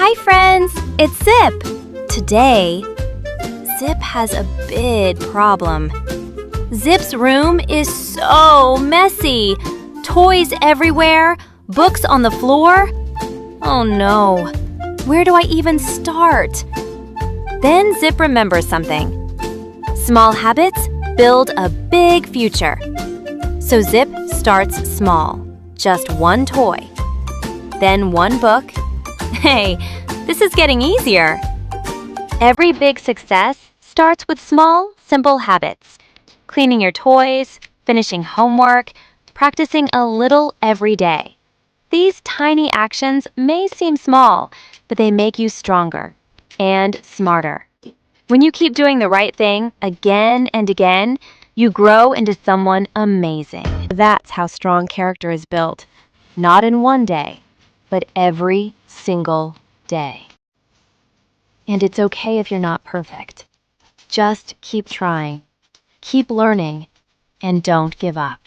Hi friends, it's Zip. Today, Zip has a big problem. Zip's room is so messy. Toys everywhere, books on the floor. Oh no, where do I even start? Then Zip remembers something. Small habits build a big future. So Zip starts small, just one toy. Then one book. Hey, this is getting easier. Every big success starts with small, simple habits. Cleaning your toys, finishing homework, practicing a little every day. These tiny actions may seem small, but they make you stronger and smarter. When you keep doing the right thing again and again, you grow into someone amazing. That's how strong character is built. Not in one day, but every single day. And it's okay if you're not perfect. Just keep trying, keep learning, and don't give up.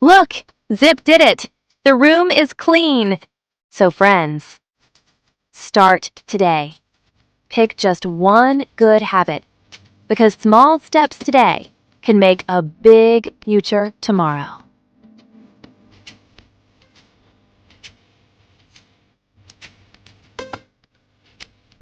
Look, Zip did it! The room is clean! So friends, start today. Pick just one good habit, because small steps today can make a big future tomorrow.